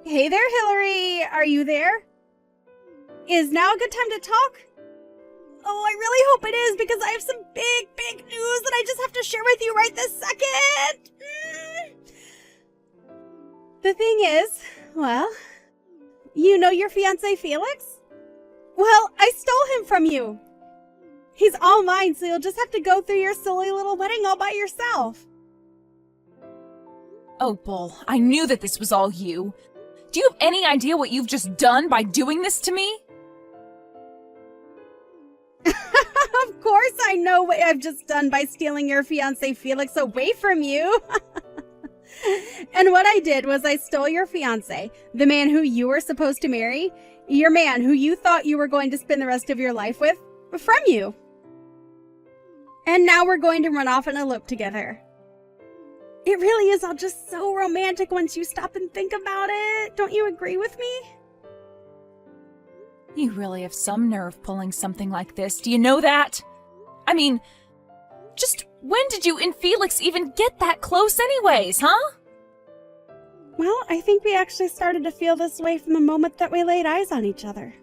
Hey there, Hillary. Are you there? Is now a good time to talk? Oh, I really hope it is because I have some big news that I just have to share with you right this second. The thing is, well, you know your fiancé Felix? Well, I stole him from you. He's all mine, so you'll just have to go through your silly little wedding all by yourself. Opal, I knew that this was all you. Do you have any idea what you've just done by doing this to me? Of course I know what I've just done by stealing your fiancé Felix away from you. And what I did was I stole your fiancé, the man who you were supposed to marry, your man who you thought you were going to spend the rest of your life with, from you. And now we're going to run off and elope together. It really is all just so romantic once you stop and think about it. Don't you agree with me? You really have some nerve pulling something like this. Do you know that? I mean, just when did you and Felix even get that close anyways, huh? Well, I think we actually started to feel this way from the moment that we laid eyes on each other.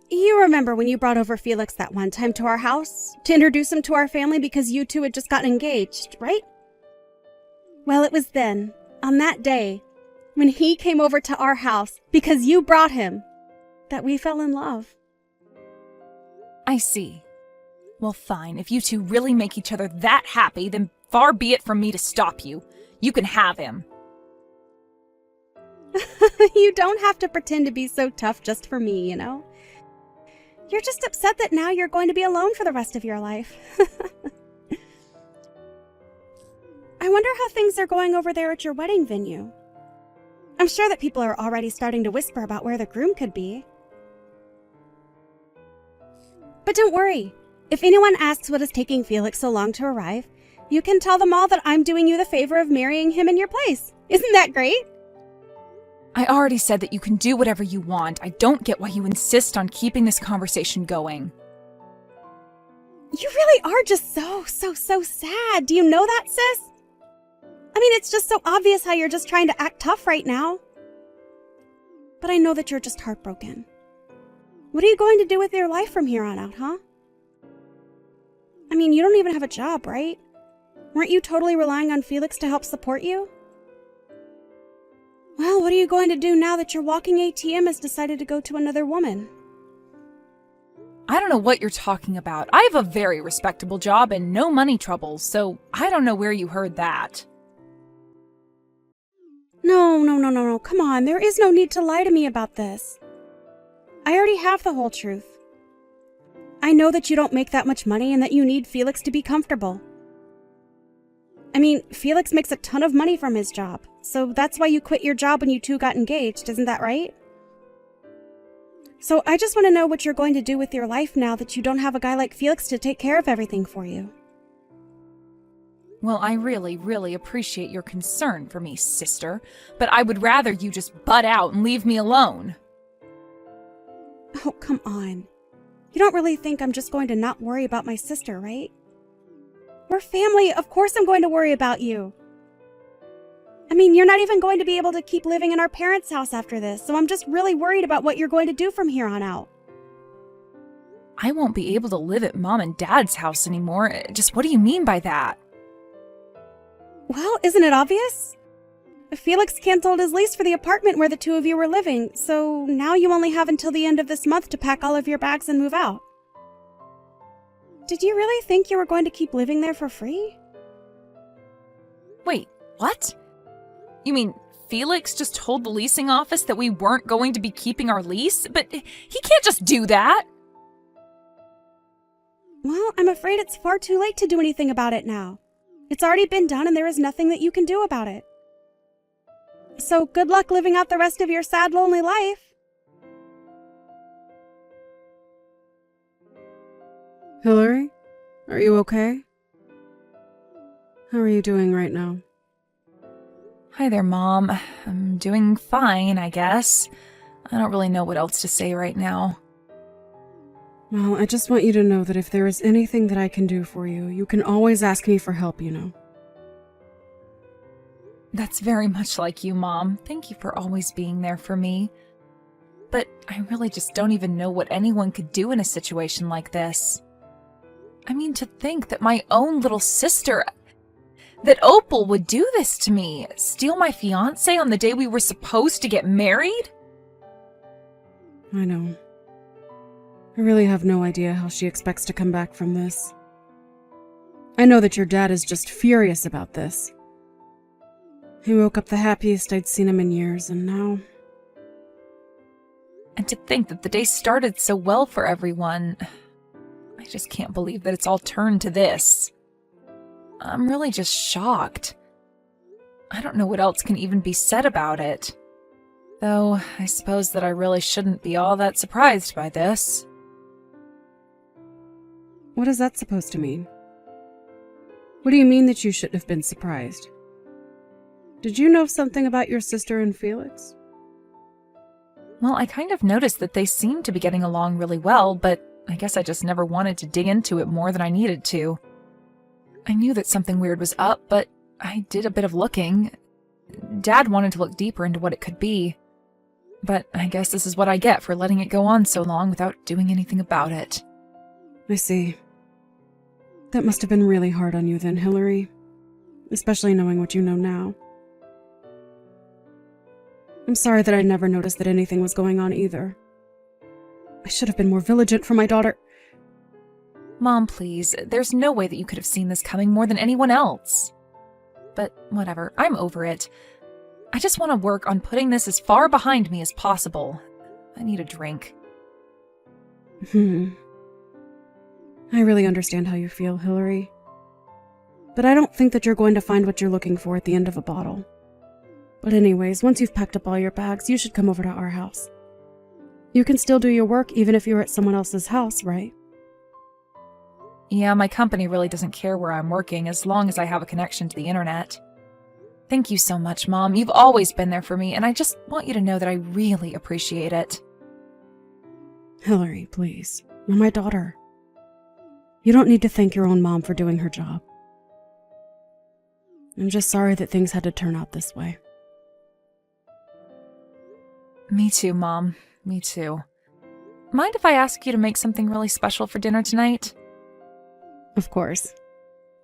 You remember when you brought over Felix that one time to our house to introduce him to our family because you two had just gotten engaged, right? Well, it was then, on that day, when he came over to our house because you brought him, that we fell in love. I see. Well, fine. If you two really make each other that happy, then far be it from me to stop you. You can have him. You don't have to pretend to be so tough just for me, you know? You're just upset that now you're going to be alone for the rest of your life. I wonder how things are going over there at your wedding venue. I'm sure that people are already starting to whisper about where the groom could be. But don't worry. If anyone asks what is taking Felix so long to arrive, you can tell them all that I'm doing you the favor of marrying him in your place. Isn't that great? I already said that you can do whatever you want. I don't get why you insist on keeping this conversation going. You really are just so sad. Do you know that, sis? I mean, it's just so obvious how you're just trying to act tough right now. But I know that you're just heartbroken. What are you going to do with your life from here on out, huh? I mean, you don't even have a job, right? Weren't you totally relying on Felix to help support you? Well, what are you going to do now that your walking ATM has decided to go to another woman? I don't know what you're talking about. I have a very respectable job and no money troubles, so I don't know where you heard that. No. Come on, there is no need to lie to me about this. I already have the whole truth. I know that you don't make that much money and that you need Felix to be comfortable. I mean, Felix makes a ton of money from his job, so that's why you quit your job when you two got engaged, isn't that right? So I just want to know what you're going to do with your life now that you don't have a guy like Felix to take care of everything for you. Well, I really appreciate your concern for me, sister, but I would rather you just butt out and leave me alone. Oh, come on. You don't really think I'm just going to not worry about my sister, right? We're family. Of course I'm going to worry about you. I mean, you're not even going to be able to keep living in our parents' house after this, so I'm just really worried about what you're going to do from here on out. I won't be able to live at Mom and Dad's house anymore. Just what do you mean by that? Well, isn't it obvious? Felix canceled his lease for the apartment where the two of you were living, so now you only have until the end of this month to pack all of your bags and move out. Did you really think you were going to keep living there for free? Wait, what? You mean Felix just told the leasing office that we weren't going to be keeping our lease? But he can't just do that! Well, I'm afraid it's far too late to do anything about it now. It's already been done and there is nothing that you can do about it. So good luck living out the rest of your sad, lonely life. Hillary, are you okay? How are you doing right now? Hi there, Mom. I'm doing fine, I guess. I don't really know what else to say right now. Well, I just want you to know that if there is anything that I can do for you, you can always ask me for help, you know. That's very much like you, Mom. Thank you for always being there for me. But I really just don't even know what anyone could do in a situation like this. I mean, to think that my own little sister, that Opal would do this to me, steal my fiancé on the day we were supposed to get married? I know. I really have no idea how she expects to come back from this. I know that your dad is just furious about this. He woke up the happiest I'd seen him in years, and now... And to think that the day started so well for everyone. I just can't believe that it's all turned to this. I'm really just shocked. I don't know what else can even be said about it. Though, I suppose that I really shouldn't be all that surprised by this. What is that supposed to mean? What do you mean that you shouldn't have been surprised? Did you know something about your sister and Felix? Well, I kind of noticed that they seemed to be getting along really well, but I guess I just never wanted to dig into it more than I needed to. I knew that something weird was up, but I did a bit of looking. Dad wanted to look deeper into what it could be. But I guess this is what I get for letting it go on so long without doing anything about it. I see. That must have been really hard on you then, Hillary. Especially knowing what you know now. I'm sorry that I never noticed that anything was going on either. I should have been more vigilant for my daughter. Mom, please. There's no way that you could have seen this coming more than anyone else. But whatever, I'm over it. I just want to work on putting this as far behind me as possible. I need a drink. I really understand how you feel, Hillary. But I don't think that you're going to find what you're looking for at the end of a bottle. But anyways, once you've packed up all your bags, you should come over to our house. You can still do your work even if you're at someone else's house, right? Yeah, my company really doesn't care where I'm working as long as I have a connection to the internet. Thank you so much, Mom. You've always been there for me, and I just want you to know that I really appreciate it. Hillary, please. You're my daughter. You don't need to thank your own mom for doing her job. I'm just sorry that things had to turn out this way. Me too, Mom. Me too. Mind if I ask you to make something really special for dinner tonight? Of course.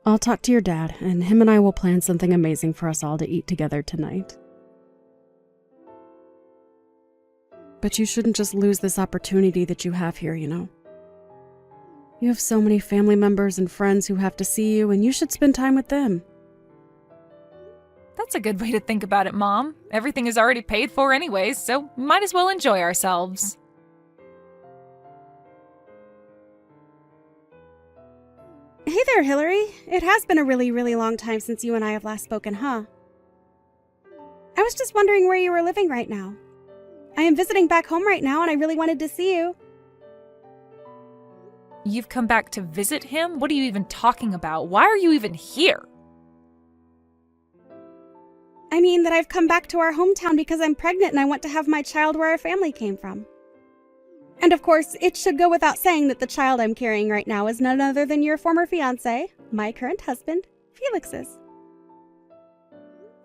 I'll talk to your dad, and him and I will plan something amazing for us all to eat together tonight. But you shouldn't just lose this opportunity that you have here, you know. You have so many family members and friends who have to see you, and you should spend time with them. That's a good way to think about it, Mom. Everything is already paid for anyways, so we might as well enjoy ourselves. Hey there, Hillary. It has been a really, really long time since you and I have last spoken, huh? I was just wondering where you were living right now. I am visiting back home right now, and I really wanted to see you. You've come back to visit him? What are you even talking about? Why are you even here? I mean that I've come back to our hometown because I'm pregnant and I want to have my child where our family came from. And of course, it should go without saying that the child I'm carrying right now is none other than your former fiancé, my current husband, Felix's.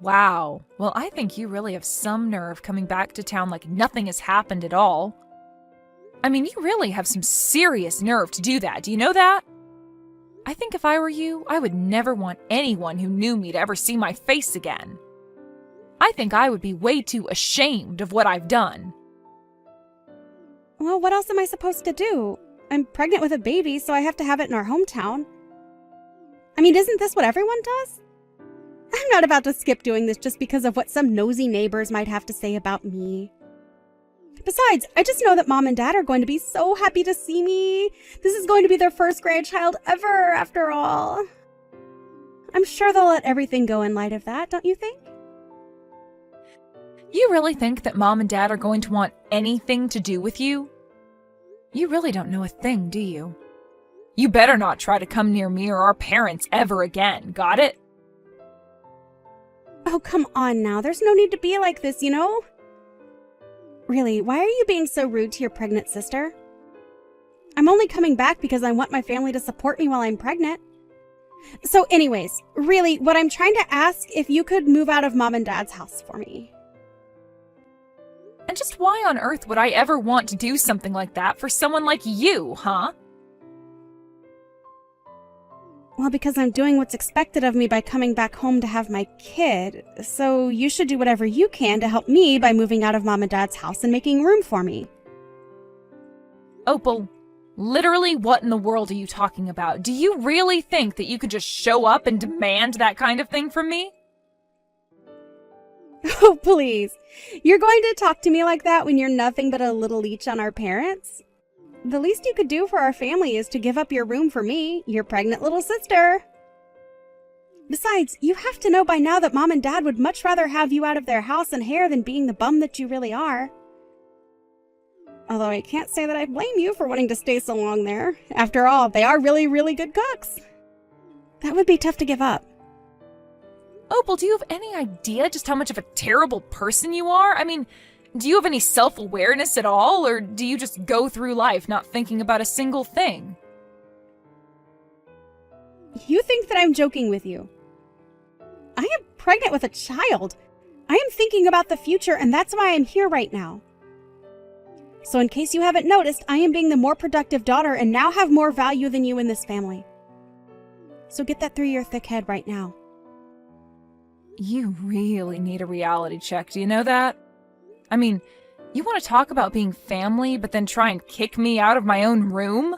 Wow. Well, I think you really have some nerve coming back to town like nothing has happened at all. I mean, you really have some serious nerve to do that. Do you know that? I think if I were you, I would never want anyone who knew me to ever see my face again. I think I would be way too ashamed of what I've done. Well, what else am I supposed to do? I'm pregnant with a baby, so I have to have it in our hometown. I mean, isn't this what everyone does? I'm not about to skip doing this just because of what some nosy neighbors might have to say about me. Besides, I just know that Mom and Dad are going to be so happy to see me. This is going to be their first grandchild ever, after all. I'm sure they'll let everything go in light of that, don't you think? You really think that Mom and Dad are going to want anything to do with you? You really don't know a thing, do you? You better not try to come near me or our parents ever again, got it? Oh, come on now. There's no need to be like this, you know? Really, why are you being so rude to your pregnant sister? I'm only coming back because I want my family to support me while I'm pregnant. So anyways, really, what I'm trying to ask if you could move out of Mom and Dad's house for me. And just why on earth would I ever want to do something like that for someone like you, huh? Well, because I'm doing what's expected of me by coming back home to have my kid. So you should do whatever you can to help me by moving out of Mom and Dad's house and making room for me. Opal, literally what in the world are you talking about? Do you really think that you could just show up and demand that kind of thing from me? Oh, please. You're going to talk to me like that when you're nothing but a little leech on our parents? The least you could do for our family is to give up your room for me, your pregnant little sister. Besides, you have to know by now that Mom and Dad would much rather have you out of their house and hair than being the bum that you really are. Although I can't say that I blame you for wanting to stay so long there. After all, they are really, really good cooks. That would be tough to give up. Opal, do you have any idea just how much of a terrible person you are? I mean, do you have any self-awareness at all, or do you just go through life not thinking about a single thing? You think that I'm joking with you. I am pregnant with a child. I am thinking about the future, and that's why I'm here right now. So in case you haven't noticed, I am being the more productive daughter and now have more value than you in this family. So get that through your thick head right now. You really need a reality check, do you know that? I mean, you want to talk about being family, but then try and kick me out of my own room?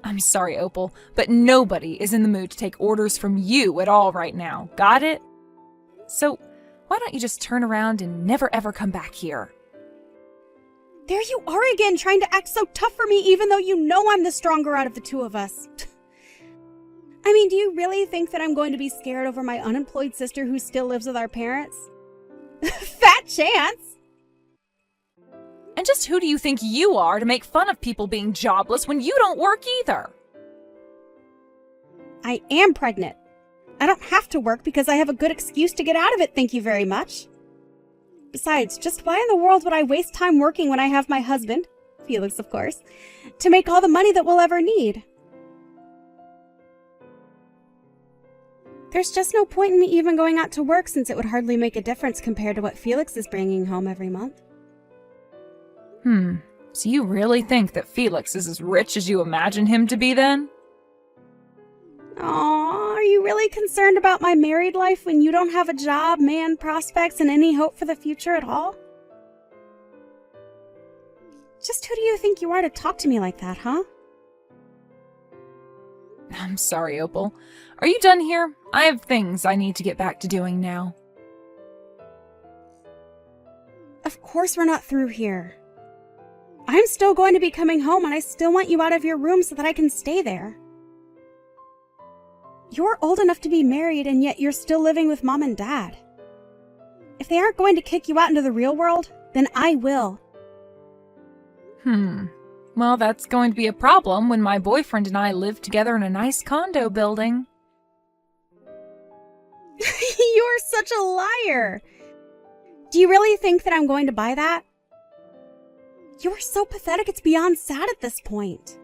I'm sorry, Opal, but nobody is in the mood to take orders from you at all right now. Got it? So, why don't you just turn around and never ever come back here? There you are again, trying to act so tough for me even though you know I'm the stronger out of the two of us. I mean, do you really think that I'm going to be scared over my unemployed sister who still lives with our parents? Fat chance! And just who do you think you are to make fun of people being jobless when you don't work either? I am pregnant. I don't have to work because I have a good excuse to get out of it, thank you very much. Besides, just why in the world would I waste time working when I have my husband, Felix of course, to make all the money that we'll ever need? There's just no point in me even going out to work since it would hardly make a difference compared to what Felix is bringing home every month. So you really think that Felix is as rich as you imagine him to be then? Aw, are you really concerned about my married life when you don't have a job, man, prospects, and any hope for the future at all? Just who do you think you are to talk to me like that, huh? I'm sorry, Opal. Are you done here? I have things I need to get back to doing now. Of course we're not through here. I'm still going to be coming home and I still want you out of your room so that I can stay there. You're old enough to be married and yet you're still living with Mom and Dad. If they aren't going to kick you out into the real world, then I will. Well, that's going to be a problem when my boyfriend and I live together in a nice condo building. You're such a liar. Do you really think that I'm going to buy that? You're so pathetic it's beyond sad at this point.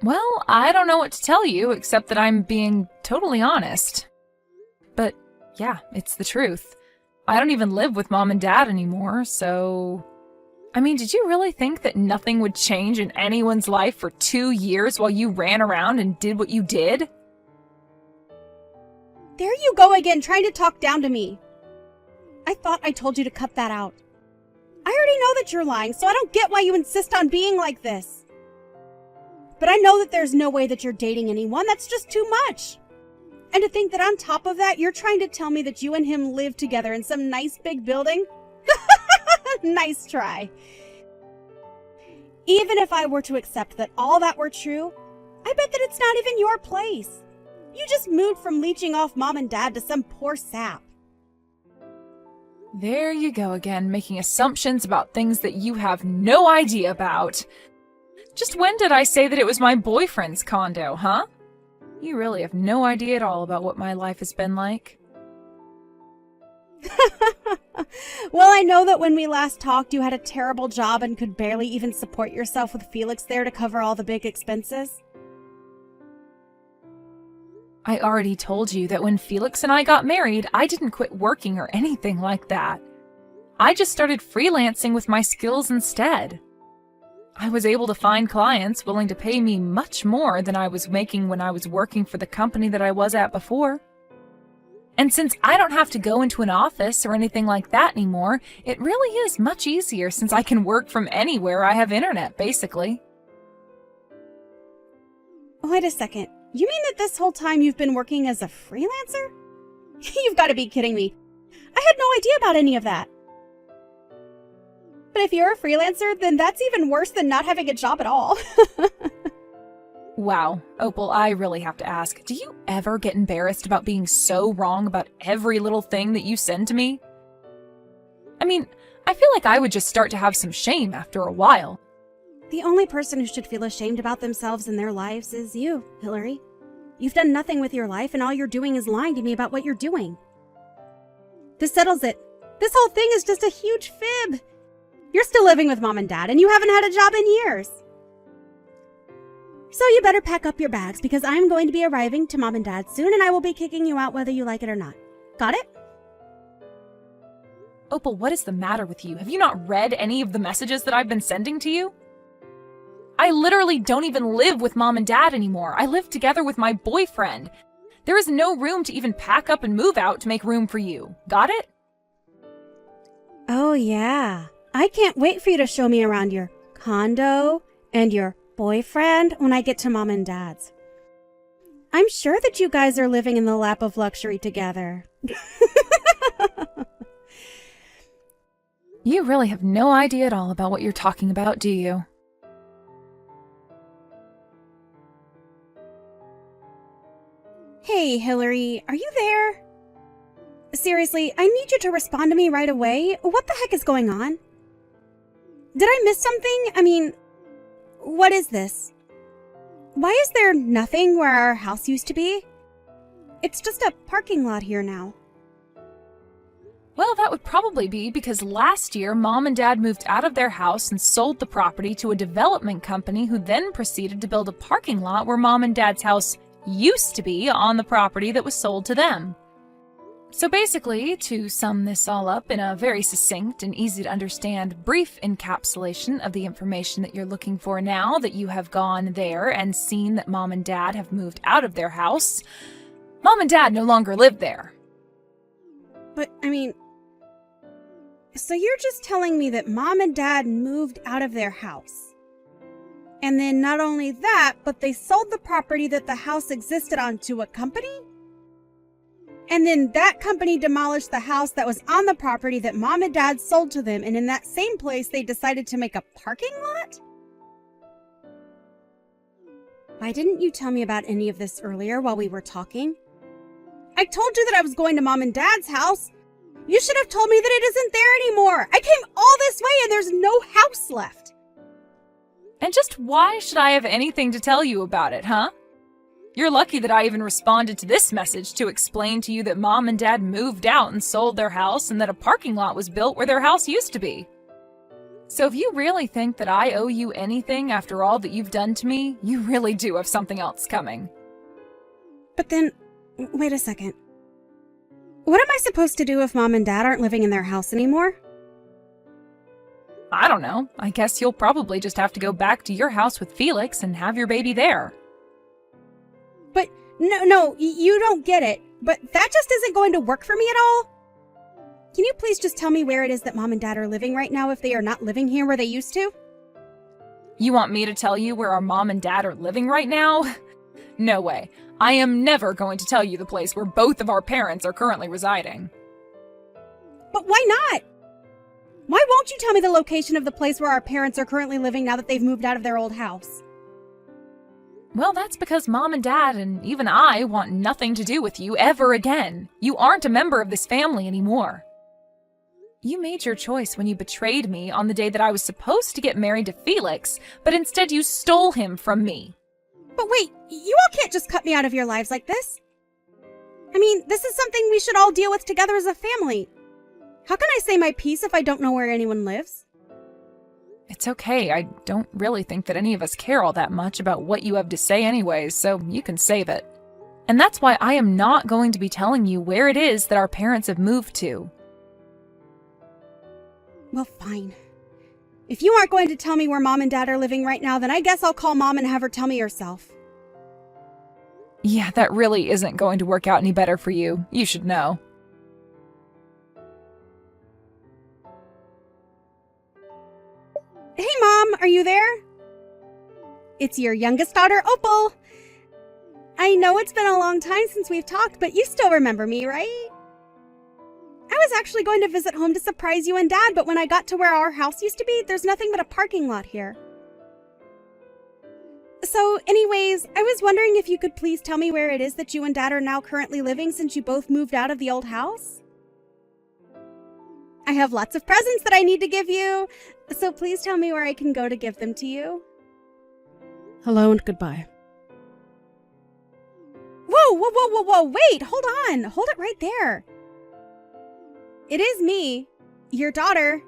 Well, I don't know what to tell you except that I'm being totally honest. But yeah, it's the truth. I don't even live with Mom and Dad anymore, so... I mean, did you really think that nothing would change in anyone's life for 2 years while you ran around and did what you did? There you go again, trying to talk down to me. I thought I told you to cut that out. I already know that you're lying, so I don't get why you insist on being like this. But I know that there's no way that you're dating anyone. That's just too much. And to think that on top of that, you're trying to tell me that you and him live together in some nice big building? Nice try. Even if I were to accept that all that were true, I bet that it's not even your place. You just moved from leeching off Mom and Dad to some poor sap. There you go again, making assumptions about things that you have no idea about. Just when did I say that it was my boyfriend's condo, huh? You really have no idea at all about what my life has been like. Well, I know that when we last talked, you had a terrible job and could barely even support yourself with Felix there to cover all the big expenses. I already told you that when Felix and I got married, I didn't quit working or anything like that. I just started freelancing with my skills instead. I was able to find clients willing to pay me much more than I was making when I was working for the company that I was at before. And since I don't have to go into an office or anything like that anymore, it really is much easier since I can work from anywhere I have internet, basically. Wait a second. You mean that this whole time you've been working as a freelancer? You've got to be kidding me. I had no idea about any of that. But if you're a freelancer, then that's even worse than not having a job at all. Wow, Opal, I really have to ask, do you ever get embarrassed about being so wrong about every little thing that you send to me? I mean, I feel like I would just start to have some shame after a while. The only person who should feel ashamed about themselves and their lives is you, Hillary. You've done nothing with your life, and all you're doing is lying to me about what you're doing. This settles it. This whole thing is just a huge fib. You're still living with Mom and Dad, and you haven't had a job in years. So you better pack up your bags, because I'm going to be arriving to Mom and Dad soon, and I will be kicking you out whether you like it or not. Got it? Opal, what is the matter with you? Have you not read any of the messages that I've been sending to you? I literally don't even live with Mom and Dad anymore. I live together with my boyfriend. There is no room to even pack up and move out to make room for you. Got it? Oh, yeah. I can't wait for you to show me around your condo and your boyfriend when I get to Mom and Dad's. I'm sure that you guys are living in the lap of luxury together. You really have no idea at all about what you're talking about, do you? Hey, Hillary, are you there? Seriously, I need you to respond to me right away. What the heck is going on? Did I miss something? I mean, what is this? Why is there nothing where our house used to be? It's just a parking lot here now. Well, that would probably be because last year, Mom and Dad moved out of their house and sold the property to a development company who then proceeded to build a parking lot where Mom and Dad's house used to be on the property that was sold to them. So basically, to sum this all up in a very succinct and easy to understand brief encapsulation of the information that you're looking for now that you have gone there and seen that Mom and Dad have moved out of their house, Mom and Dad no longer live there. But, I mean, so you're just telling me that Mom and Dad moved out of their house. And then not only that, but they sold the property that the house existed on to a company? And then that company demolished the house that was on the property that Mom and Dad sold to them, and in that same place they decided to make a parking lot? Why didn't you tell me about any of this earlier while we were talking? I told you that I was going to Mom and Dad's house. You should have told me that it isn't there anymore. I came all this way and there's no house left. And just why should I have anything to tell you about it, huh? You're lucky that I even responded to this message to explain to you that Mom and Dad moved out and sold their house and that a parking lot was built where their house used to be. So if you really think that I owe you anything after all that you've done to me, you really do have something else coming. But then, wait a second. What am I supposed to do if Mom and Dad aren't living in their house anymore? I don't know. I guess you'll probably just have to go back to your house with Felix and have your baby there. But no, you don't get it. But that just isn't going to work for me at all. Can you please just tell me where it is that Mom and Dad are living right now if they are not living here where they used to? You want me to tell you where our Mom and Dad are living right now? No way. I am never going to tell you the place where both of our parents are currently residing. But why not? Why won't you tell me the location of the place where our parents are currently living now that they've moved out of their old house? Well, that's because Mom and Dad and even I want nothing to do with you ever again. You aren't a member of this family anymore. You made your choice when you betrayed me on the day that I was supposed to get married to Felix, but instead you stole him from me. But wait, you all can't just cut me out of your lives like this. I mean, this is something we should all deal with together as a family. How can I say my piece if I don't know where anyone lives? It's okay. I don't really think that any of us care all that much about what you have to say anyways, so you can save it. And that's why I am not going to be telling you where it is that our parents have moved to. Well, fine. If you aren't going to tell me where Mom and Dad are living right now, then I guess I'll call Mom and have her tell me herself. Yeah, that really isn't going to work out any better for you. You should know. Hey, Mom, are you there? It's your youngest daughter, Opal. I know it's been a long time since we've talked, but you still remember me, right? I was actually going to visit home to surprise you and Dad, but when I got to where our house used to be, there's nothing but a parking lot here. So, anyways, I was wondering if you could please tell me where it is that you and Dad are now currently living since you both moved out of the old house? I have lots of presents that I need to give you, so please tell me where I can go to give them to you. Hello and goodbye. Whoa, wait, hold on. Hold it right there. It is me, your daughter.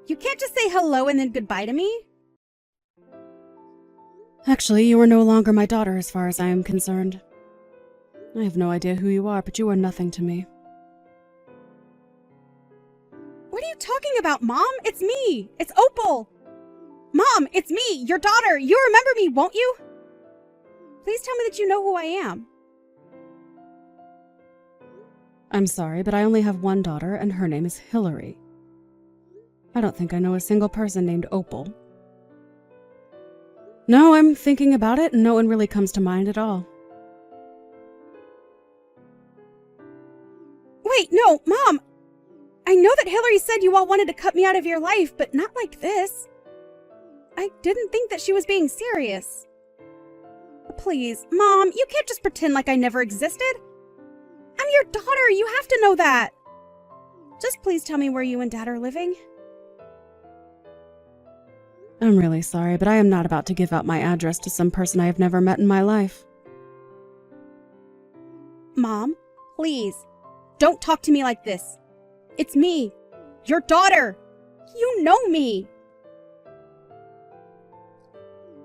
You can't just say hello and then goodbye to me. Actually, you are no longer my daughter as far as I am concerned. I have no idea who you are, but you are nothing to me. What are you talking about, Mom? It's me. It's Opal. Mom, it's me, your daughter. You remember me, won't you? Please tell me that you know who I am. I'm sorry, but I only have one daughter, and her name is Hillary. I don't think I know a single person named Opal. No, I'm thinking about it, and no one really comes to mind at all. Wait, no, Mom. I know that Hillary said you all wanted to cut me out of your life, but not like this. I didn't think that she was being serious. Please, Mom, you can't just pretend like I never existed. I'm your daughter, you have to know that. Just please tell me where you and Dad are living. I'm really sorry, but I am not about to give out my address to some person I have never met in my life. Mom, please, don't talk to me like this. It's me, your daughter. You know me.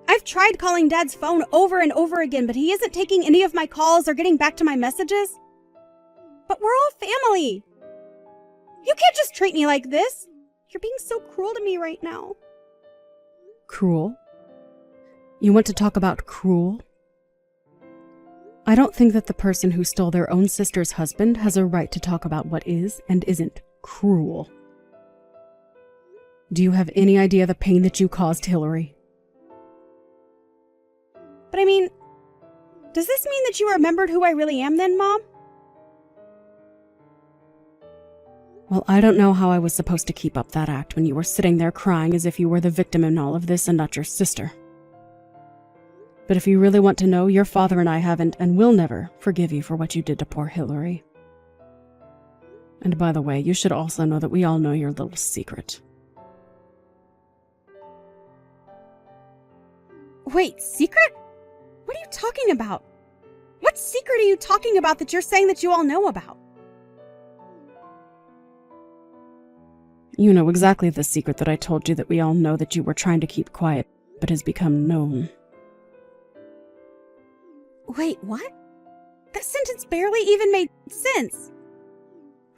I've tried calling Dad's phone over and over again, but he isn't taking any of my calls or getting back to my messages. But we're all family. You can't just treat me like this. You're being so cruel to me right now. Cruel? You want to talk about cruel? I don't think that the person who stole their own sister's husband has a right to talk about what is and isn't cruel. Do you have any idea the pain that you caused Hillary? But I mean, does this mean that you remembered who I really am then, Mom? Well, I don't know how I was supposed to keep up that act when you were sitting there crying as if you were the victim in all of this and not your sister. But if you really want to know, your father and I haven't and will never forgive you for what you did to poor Hillary. And by the way, you should also know that we all know your little secret. Wait, secret? What are you talking about? What secret are you talking about that you're saying that you all know about? You know exactly the secret that I told you that we all know that you were trying to keep quiet, but has become known. Wait, what? That sentence barely even made sense.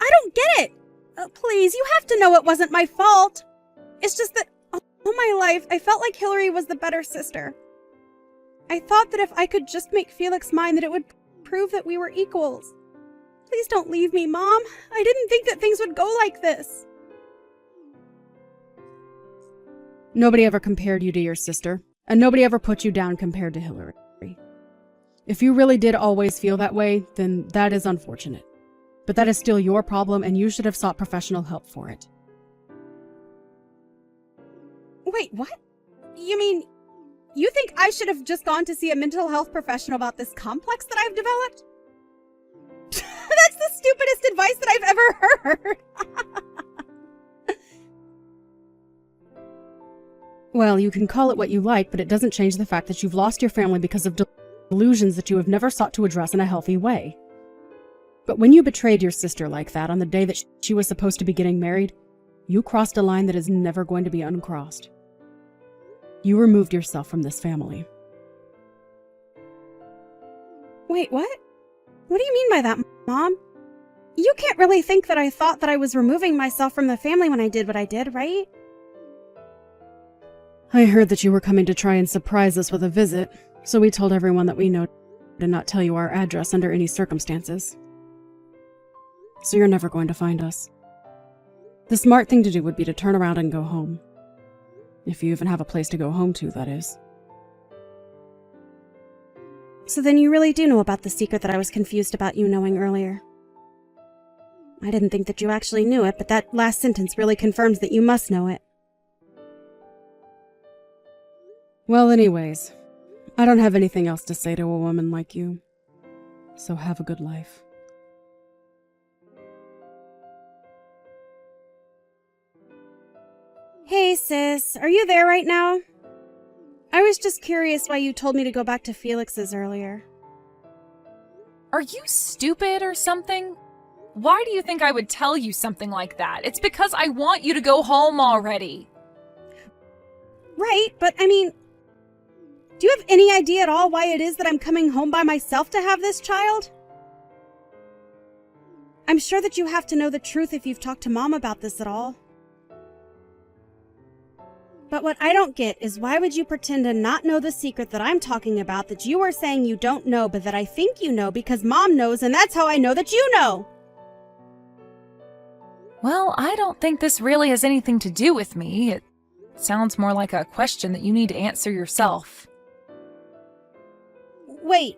I don't get it. Please, you have to know it wasn't my fault. It's just that all my life, I felt like Hillary was the better sister. I thought that if I could just make Felix mine, that it would prove that we were equals. Please don't leave me, Mom. I didn't think that things would go like this. Nobody ever compared you to your sister, and nobody ever put you down compared to Hillary. If you really did always feel that way, then that is unfortunate. But that is still your problem, and you should have sought professional help for it. Wait, what? You mean, you think I should have just gone to see a mental health professional about this complex that I've developed? That's the stupidest advice that I've ever heard. Well, you can call it what you like, but it doesn't change the fact that you've lost your family because of delusions that you have never sought to address in a healthy way. But when you betrayed your sister like that on the day that she was supposed to be getting married, you crossed a line that is never going to be uncrossed. You removed yourself from this family. Wait, what? What do you mean by that, Mom? You can't really think that I thought that I was removing myself from the family when I did what I did, right? I heard that you were coming to try and surprise us with a visit, so we told everyone that we know to not tell you our address under any circumstances. So you're never going to find us. The smart thing to do would be to turn around and go home. If you even have a place to go home to, that is. So then you really do know about the secret that I was confused about you knowing earlier. I didn't think that you actually knew it, but that last sentence really confirms that you must know it. Well, anyways, I don't have anything else to say to a woman like you. So have a good life. Hey, sis, are you there right now? I was just curious why you told me to go back to Felix's earlier. Are you stupid or something? Why do you think I would tell you something like that? It's because I want you to go home already. Right, but I mean, do you have any idea at all why it is that I'm coming home by myself to have this child? I'm sure that you have to know the truth if you've talked to Mom about this at all. But what I don't get is why would you pretend to not know the secret that I'm talking about that you are saying you don't know but that I think you know because Mom knows and that's how I know that you know? Well, I don't think this really has anything to do with me. It sounds more like a question that you need to answer yourself. Wait.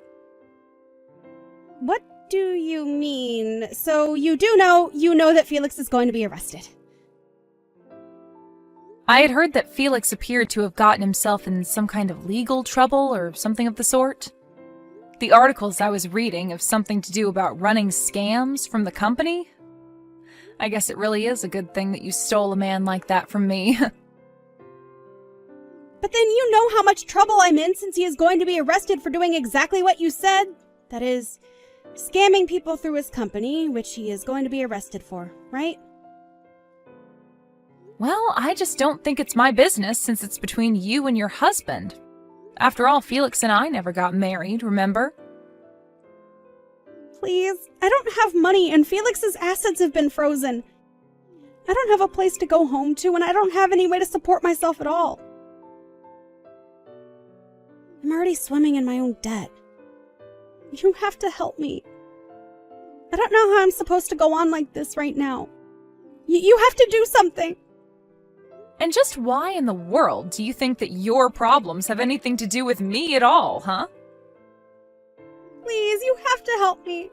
What do you mean? So you do know, that Felix is going to be arrested. I had heard that Felix appeared to have gotten himself in some kind of legal trouble or something of the sort. The articles I was reading have something to do about running scams from the company. I guess it really is a good thing that you stole a man like that from me. But then you know how much trouble I'm in since he is going to be arrested for doing exactly what you said. That is, scamming people through his company, which he is going to be arrested for, right? Well, I just don't think it's my business since it's between you and your husband. After all, Felix and I never got married, remember? Please, I don't have money and Felix's assets have been frozen. I don't have a place to go home to and I don't have any way to support myself at all. I'm already swimming in my own debt. You have to help me. I don't know how I'm supposed to go on like this right now. You have to do something. And just why in the world do you think that your problems have anything to do with me at all, huh? Please, you have to help me.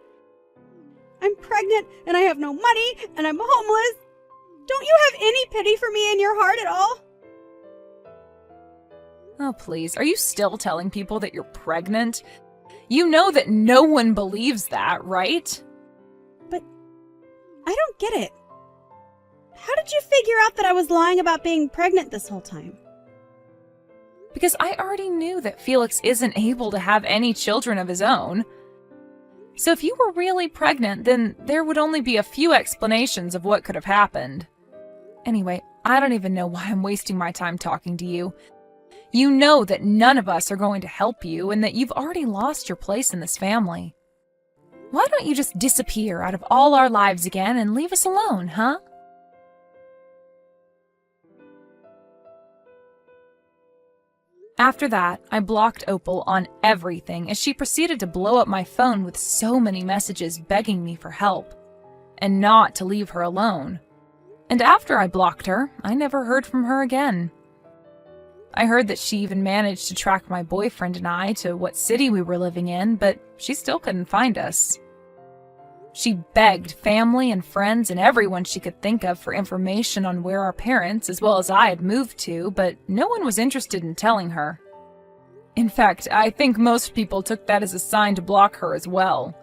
I'm pregnant and I have no money and I'm homeless. Don't you have any pity for me in your heart at all? Oh, please, are you still telling people that you're pregnant? You know that no one believes that, right? But I don't get it. How did you figure out that I was lying about being pregnant this whole time? Because I already knew that Felix isn't able to have any children of his own. So if you were really pregnant, then there would only be a few explanations of what could have happened. Anyway, I don't even know why I'm wasting my time talking to you. You know that none of us are going to help you and that you've already lost your place in this family. Why don't you just disappear out of all our lives again and leave us alone, huh? After that, I blocked Opal on everything as she proceeded to blow up my phone with so many messages begging me for help, and not to leave her alone. And after I blocked her, I never heard from her again. I heard that she even managed to track my boyfriend and I to what city we were living in, but she still couldn't find us. She begged family and friends and everyone she could think of for information on where our parents, as well as I, had moved to, but no one was interested in telling her. In fact, I think most people took that as a sign to block her as well.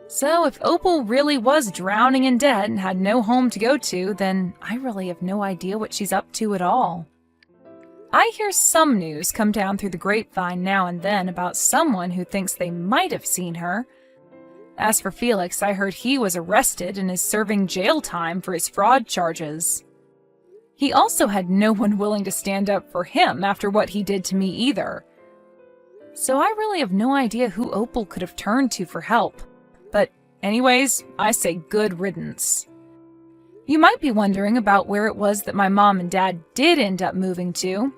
So if Opal really was drowning in debt and had no home to go to, then I really have no idea what she's up to at all. I hear some news come down through the grapevine now and then about someone who thinks they might have seen her. As for Felix, I heard he was arrested and is serving jail time for his fraud charges. He also had no one willing to stand up for him after what he did to me either. so I really have no idea who Opal could have turned to for help. But anyways, I say good riddance. You might be wondering about where it was that my mom and dad did end up moving to.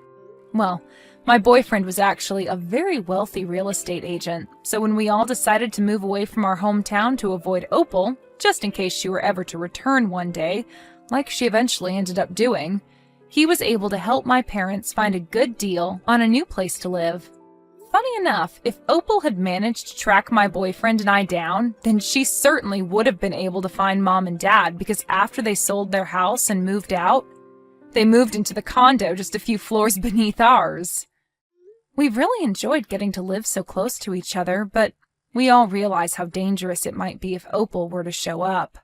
Well, my boyfriend was actually a very wealthy real estate agent, so when we all decided to move away from our hometown to avoid Opal, just in case she were ever to return one day, like she eventually ended up doing, he was able to help my parents find a good deal on a new place to live. Funny enough, if Opal had managed to track my boyfriend and I down, then she certainly would have been able to find Mom and Dad, because after they sold their house and moved out, they moved into the condo just a few floors beneath ours. We really enjoyed getting to live so close to each other, but we all realize how dangerous it might be if Opal were to show up.